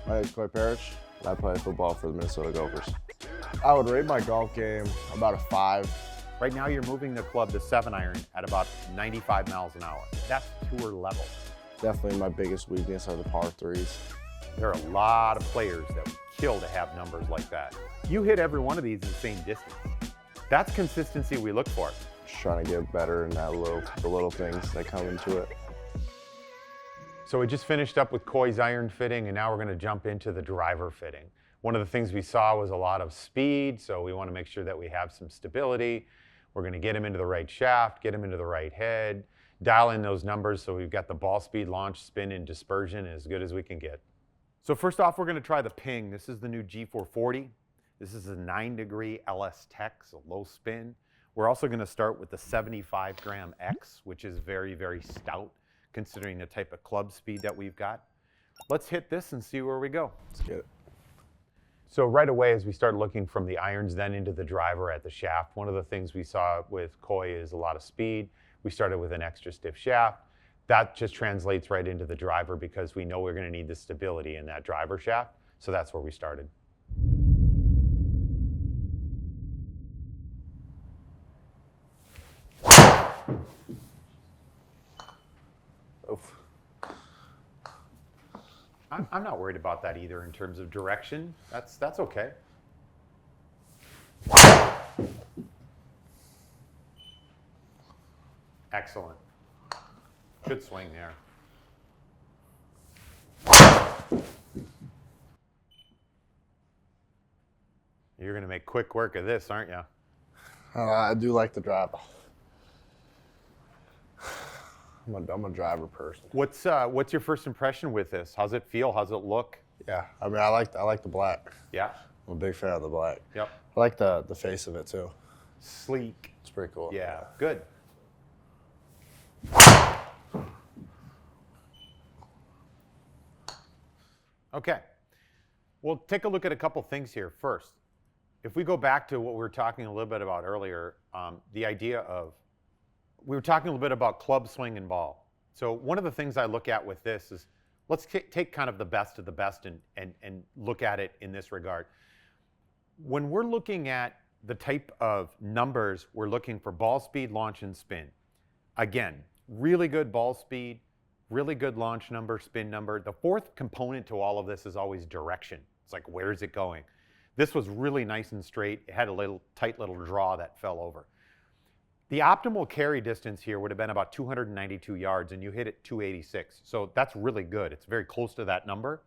My name is Koi Perich, and I play football for the Minnesota Gophers. I would rate my golf game about a 5. Right now you're moving the club to 7-iron at about 95 miles an hour. That's tour level. Definitely my biggest weakness are the par 3s. There are a lot of players that would kill to have numbers like that. You hit every one of these in the same distance. That's consistency we look for. Just trying to get better in the little things that come into it. So we just finished up with Koi's iron fitting, and now we're going to jump into the driver fitting. One of the things we saw was a lot of speed, so we want to make sure that we have some stability. We're going to get him into the right shaft, get him into the right head, dial in those numbers so we've got the ball speed, launch, spin, and dispersion as good as we can get. So first off, we're going to try the ping. This is the new G440. This is a 9-degree LS Tech, so low spin. We're also going to start with the 75-gram X, which is very, very stout, considering the type of club speed that we've got. Let's hit this and see where we go. Let's get it. So right away, as we start looking from the irons then into the driver at the shaft, one of the things we saw with Koi is a lot of speed. We started with an extra stiff shaft. That just translates right into the driver because we know we're going to need the stability in that driver shaft. So that's where we started. Oof. I'm not worried about that either in terms of direction. That's okay. Excellent. Good swing there. You're going to make quick work of this, aren't you? I do like the drive. I'm a driver person. What's your first impression with this? How's it feel? How's it look? Yeah, I mean, I like the black. Yeah. I'm a big fan of the black. Yep. I like the face of it too. Sleek. It's pretty cool. Yeah. Good. Okay. We'll take a look at a couple things here. First, if we go back to what we were talking a little bit about earlier, the idea of, we were talking a little bit about club swing and ball. So one of the things I look at with this is, let's take kind of the best of the best and look at it in this regard. When we're looking at the type of numbers we're looking for: ball speed, launch, and spin. Again, really good ball speed, really good launch number, spin number. The fourth component to all of this is always direction. It's like, where is it going? This was really nice and straight. It had a tight little draw that fell over. The optimal carry distance here would have been about 292 yards, and you hit it 286. So that's really good. It's very close to that number.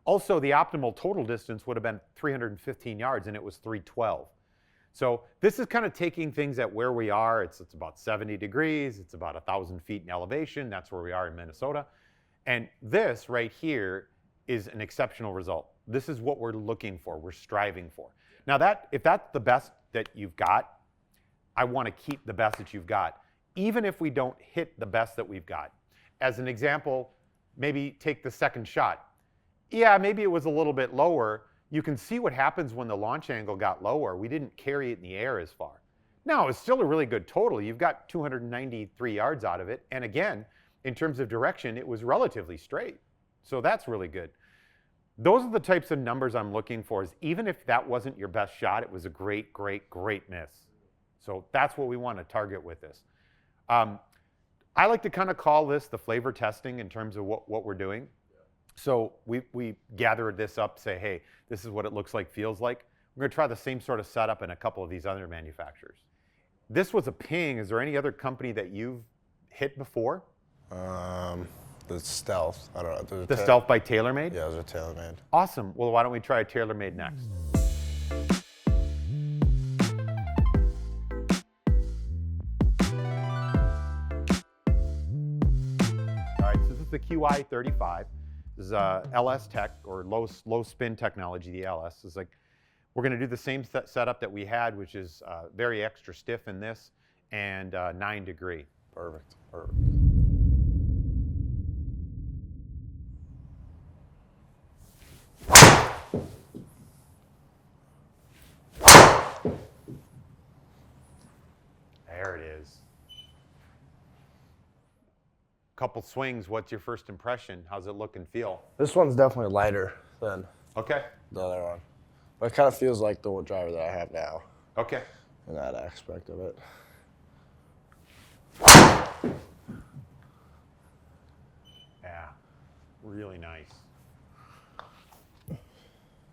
Also, the optimal total distance would have been 315 yards, and it was 312. So this is kind of taking things at where we are. It's about 70 degrees. It's about 1,000 feet in elevation. That's where we are in Minnesota. And this right here is an exceptional result. This is what we're looking for, we're striving for. Now if that's the best that you've got, I want to keep the best that you've got, even if we don't hit the best that we've got. As an example, maybe take the second shot. Yeah, maybe it was a little bit lower. You can see what happens when the launch angle got lower. We didn't carry it in the air as far. Now, it's still a really good total. You've got 293 yards out of it. And again, in terms of direction, it was relatively straight. So that's really good. Those are the types of numbers I'm looking for, is even if that wasn't your best shot, it was a great, great, great miss. So that's what we want to target with this. I like to kind of call this the flavor testing in terms of what we're doing. So we gathered this up, say, hey, this is what it looks like, feels like. We're going to try the same sort of setup in a couple of these other manufacturers. This was a ping. Is there any other company that you've hit before? The Stealth. I don't know. The Stealth by TaylorMade? Yeah, those are TaylorMade. Awesome. Well, why don't we try a TaylorMade next? All right, so this is the QI35. This is LS Tech, or low spin technology, the LS. It's like, we're going to do the same setup that we had, which is very extra stiff in this, and 9 degree. Perfect. Perfect. There it is. Couple swings, what's your first impression? How's it look and feel? This one's definitely lighter than Okay. the other one. But it kind of feels like the driver that I have now Okay. in that aspect of it. Yeah, really nice.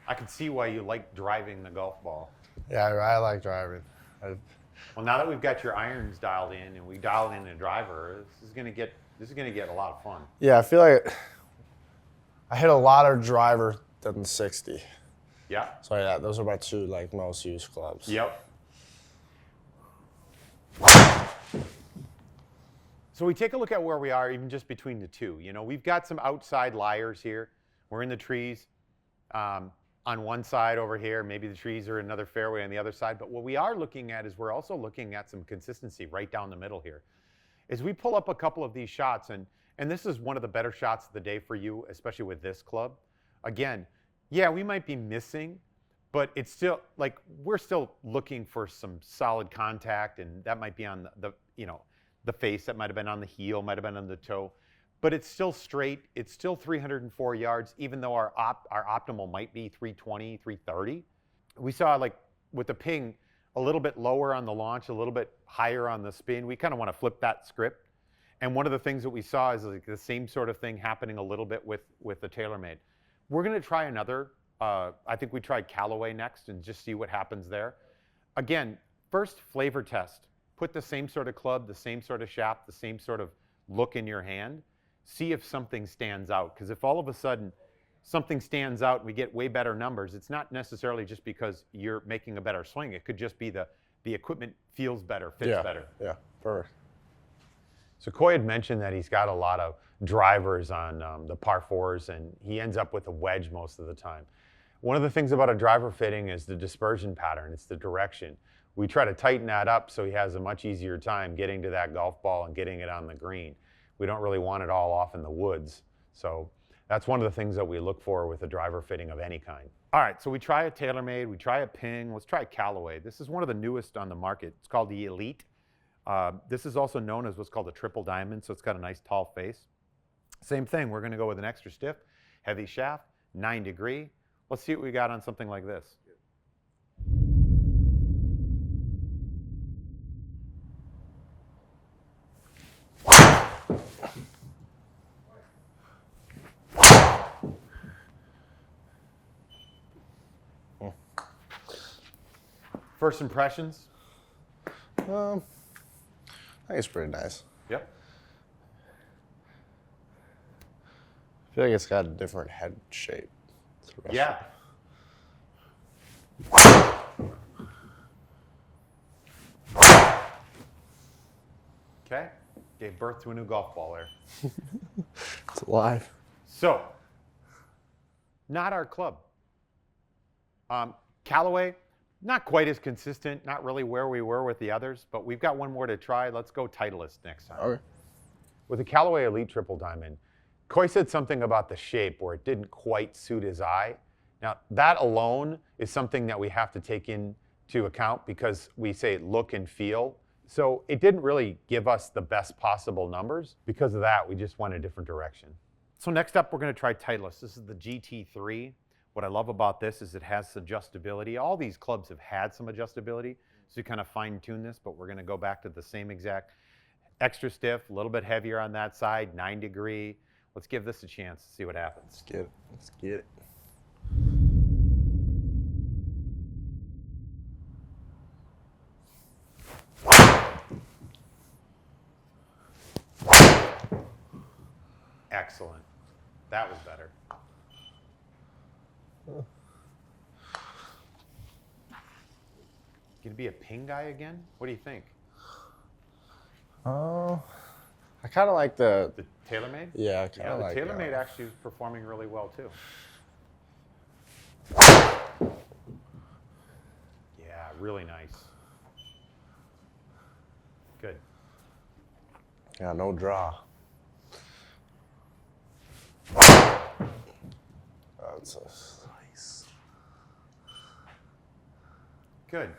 I can see why you like driving the golf ball. Yeah, I like driving. Well, now that we've got your irons dialed in and we dialed in a driver, this is gonna get a lot of fun. Yeah, I feel like I hit a lot of driver than 60. Yeah. So yeah, those are my two like most used clubs. Yep. So we take a look at where we are, even just between the two. You know, we've got some outside liars here. We're in the trees on one side over here. Maybe the trees are another fairway on the other side. But what we are looking at is we're also looking at some consistency right down the middle here. As we pull up a couple of these shots, and this is one of the better shots of the day for you, especially with this club. Again, yeah, we might be missing, but it's still like we're still looking for some solid contact, and that might be on the face, that might have been on the heel, might have been on the toe, but it's still straight. It's still 304 yards, even though our optimal might be 320, 330. We saw, like with the ping, a little bit lower on the launch, a little bit higher on the spin. We kind of want to flip that script. And one of the things that we saw is like the same sort of thing happening a little bit with the TaylorMade. We're going to try another. I think we tried Callaway next and just see what happens there. Again, first flavor test. Put the same sort of club, the same sort of shaft, the same sort of look in your hand. See if something stands out. Because if all of a sudden something stands out and we get way better numbers, it's not necessarily just because you're making a better swing. It could just be the equipment feels better, fits better. Yeah, perfect. So Koi had mentioned that he's got a lot of drivers on the par fours, and he ends up with a wedge most of the time. One of the things about a driver fitting is the dispersion pattern. It's the direction. We try to tighten that up so he has a much easier time getting to that golf ball and getting it on the green. We don't really want it all off in the woods. So that's one of the things that we look for with a driver fitting of any kind. All right, so we try a TaylorMade, we try a Ping, let's try a Callaway. This is one of the newest on the market. It's called the Elyte. This is also known as what's called a triple diamond, so it's got a nice tall face. Same thing, we're gonna go with an extra stiff, heavy shaft, 9 degree. Let's see what we got on something like this. First impressions? I think it's pretty nice. Yep. I feel like it's got a different head shape. Yeah. Okay. Gave birth to a new golf ball there. It's alive. So, not our club. Callaway, not quite as consistent, not really where we were with the others, but we've got one more to try. Let's go Titleist next time. Okay. With the Callaway Elite Triple Diamond, Koi said something about the shape where it didn't quite suit his eye. Now, that alone is something that we have to take into account because we say look and feel. So it didn't really give us the best possible numbers. Because of that, we just went a different direction. So next up, we're going to try Titleist. This is the GT3. What I love about this is it has adjustability. All these clubs have had some adjustability, so you kind of fine-tune this, but we're going to go back to the same exact extra stiff, a little bit heavier on that side, 9 degree. Let's give this a chance to see what happens. Let's get it. Let's get it. Excellent. That was better. Gonna be a ping guy again? What do you think? Oh, I kind of like the TaylorMade? Yeah, I kind of like the TaylorMade actually is performing really well too. Yeah, really nice. Good. Yeah, no draw. That's so nice. Good.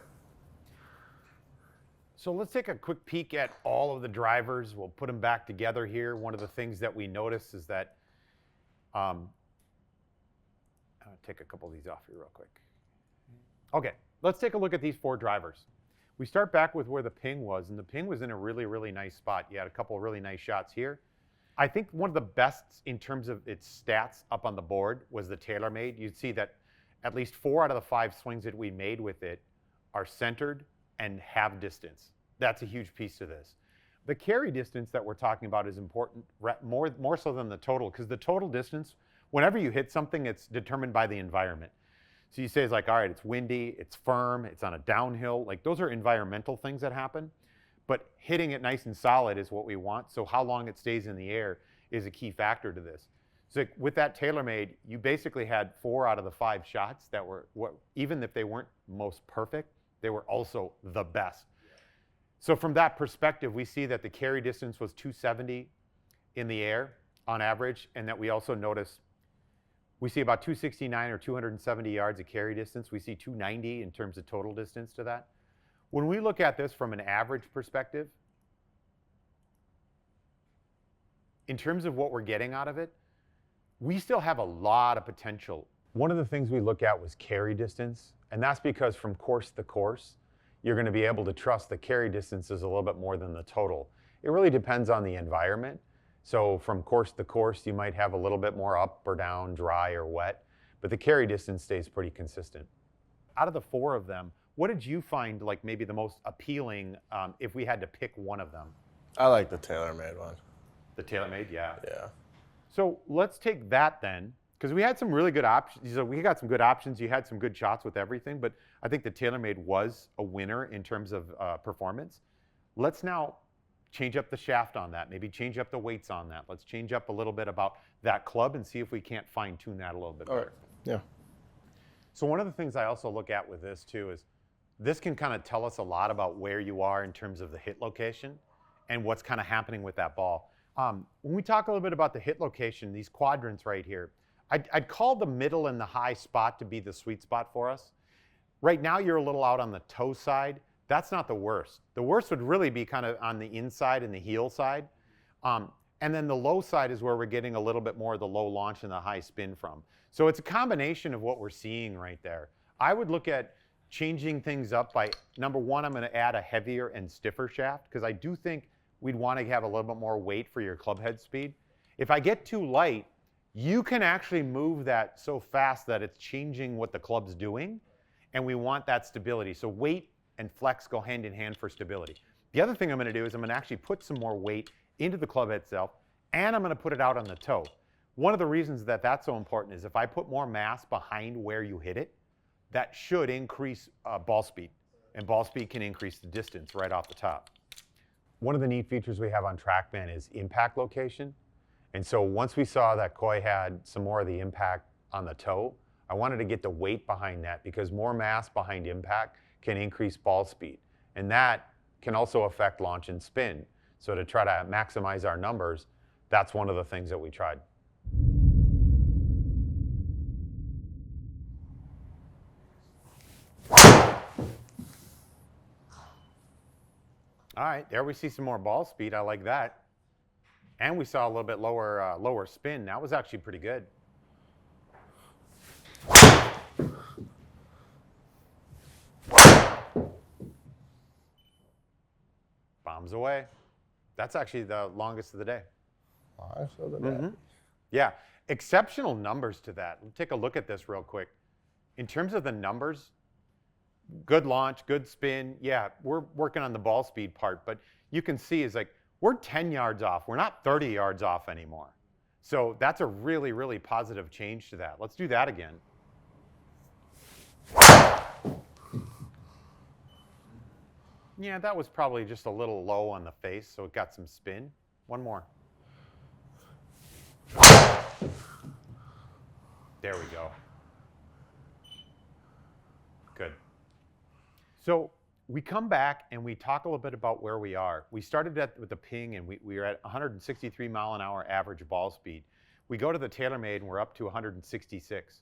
So let's take a quick peek at all of the drivers. We'll put them back together here. One of the things that we notice is that, and take a couple of these off here real quick. Okay, let's take a look at these 4 drivers. We start back with where the ping was, and the ping was in a really, really nice spot. You had a couple of really nice shots here. I think one of the best in terms of its stats up on the board was the TaylorMade. You'd see that at least 4 out of the 5 swings that we made with it are centered and have distance. That's a huge piece to this. The carry distance that we're talking about is important, more so than the total, because the total distance, whenever you hit something, it's determined by the environment. So you say it's like, all right, it's windy, it's firm, it's on a downhill. Like those are environmental things that happen, but hitting it nice and solid is what we want. So how long it stays in the air is a key factor to this. So with that TaylorMade, you basically had 4 out of the 5 shots that were, even if they weren't most perfect, they were also the best. So from that perspective, we see that the carry distance was 270 in the air on average, and that we also notice we see about 269 or 270 yards of carry distance. We see 290 in terms of total distance to that. When we look at this from an average perspective, in terms of what we're getting out of it, we still have a lot of potential. One of the things we look at was carry distance, and that's because from course to course, you're going to be able to trust the carry distance is a little bit more than the total. It really depends on the environment. So from course to course, you might have a little bit more up or down, dry or wet, but the carry distance stays pretty consistent. Out of the 4 of them, what did you find like maybe the most appealing if we had to pick one of them? I like the TaylorMade one. The TaylorMade, yeah. Yeah. So let's take that then, because we had some really good options. So we got some good options. You had some good shots with everything, but I think the TaylorMade was a winner in terms of performance. Let's now change up the shaft on that, maybe change up the weights on that. Let's change up a little bit about that club and see if we can't fine tune that a little bit better. All right. Yeah. So one of the things I also look at with this too is this can kind of tell us a lot about where you are in terms of the hit location and what's kind of happening with that ball. When we talk a little bit about the hit location, these quadrants right here, I'd call the middle and the high spot to be the sweet spot for us. Right now you're a little out on the toe side. That's not the worst. The worst would really be kind of on the inside and the heel side. And then the low side is where we're getting a little bit more of the low launch and the high spin from. So it's a combination of what we're seeing right there. I would look at changing things up by, number one, I'm going to add a heavier and stiffer shaft because I do think we'd want to have a little bit more weight for your club head speed. If I get too light, you can actually move that so fast that it's changing what the club's doing, and we want that stability. So weight and flex go hand in hand for stability. The other thing I'm going to do is I'm going to actually put some more weight into the club head itself, and I'm going to put it out on the toe. One of the reasons that that's so important is if I put more mass behind where you hit it, that should increase ball speed, and ball speed can increase the distance right off the top. One of the neat features we have on TrackMan is impact location. And so once we saw that Koi had some more of the impact on the toe, I wanted to get the weight behind that because more mass behind impact can increase ball speed. And that can also affect launch and spin. So to try to maximize our numbers, that's one of the things that we tried. All right, there we see some more ball speed. I like that. And we saw a little bit lower spin. That was actually pretty good. Bombs away. That's actually the longest of the day. Yeah, exceptional numbers to that. Let's take a look at this real quick. In terms of the numbers, good launch, good spin. Yeah, we're working on the ball speed part, but you can see is like we're 10 yards off. We're not 30 yards off anymore. So that's a really, really positive change to that. Let's do that again. Yeah, that was probably just a little low on the face, so it got some spin. One more. There we go. Good. So we come back and we talk a little bit about where we are. We started with the ping and we were at 163 mile an hour average ball speed. We go to the TaylorMade and we're up to 166.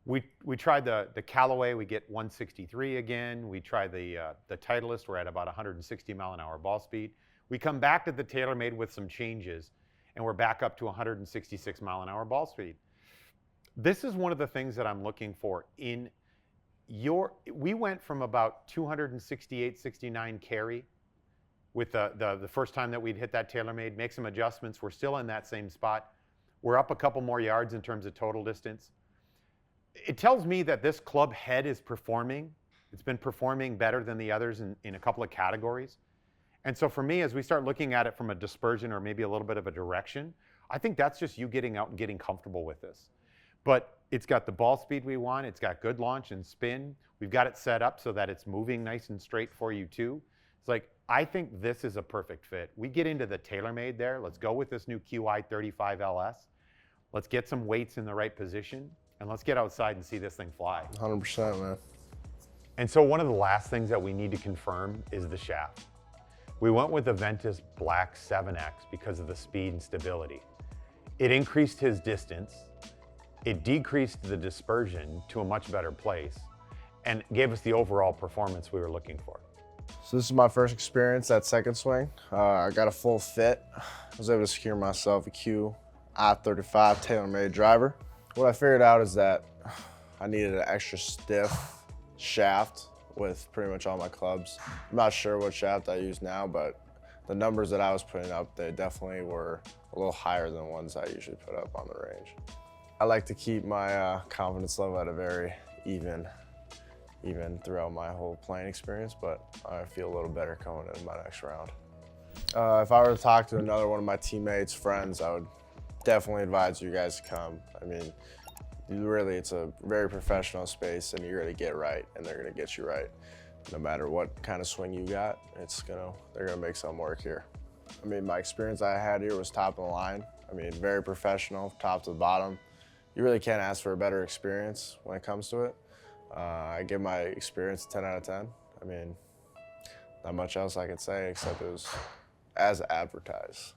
We tried the Callaway, we get 163 again. We try the Titleist, we're at about 160 mile an hour ball speed. We come back to the TaylorMade with some changes and we're back up to 166 mile an hour ball speed. This is one of the things that I'm looking for in we went from about 268, 69 carry with the first time that we'd hit that TaylorMade, make some adjustments. We're still in that same spot. We're up a couple more yards in terms of total distance. It tells me that this club head is performing. It's been performing better than the others in a couple of categories. And so for me, as we start looking at it from a dispersion or maybe a little bit of a direction, I think that's just you getting out and getting comfortable with this. But it's got the ball speed we want. It's got good launch and spin. We've got it set up so that it's moving nice and straight for you too. It's like, I think this is a perfect fit. We get into the TaylorMade there. Let's go with this new QI 35 LS. Let's get some weights in the right position, and let's get outside and see this thing fly. 100%, man. And so one of the last things that we need to confirm is the shaft. We went with the Ventus Black 7X because of the speed and stability. It increased his distance. It decreased the dispersion to a much better place and gave us the overall performance we were looking for. So this is my first experience at second swing. I got a full fit. I was able to secure myself a QI 35 TaylorMade driver. What I figured out is that I needed an extra stiff shaft with pretty much all my clubs. I'm not sure what shaft I use now, but the numbers that I was putting up, they definitely were a little higher than ones I usually put up on the range. I like to keep my confidence level at a very even throughout my whole playing experience, but I feel a little better coming into my next round. If I were to talk to another one of my teammates, friends, I would definitely advise you guys to come. I mean, really, it's a very professional space, and you're gonna get right, and they're gonna get you right. No matter what kind of swing you got, they're gonna make something work here. I mean, my experience I had here was top of the line. I mean, very professional, top to the bottom. You really can't ask for a better experience when it comes to it. I give my experience a 10 out of 10. I mean, not much else I could say except it was as advertised.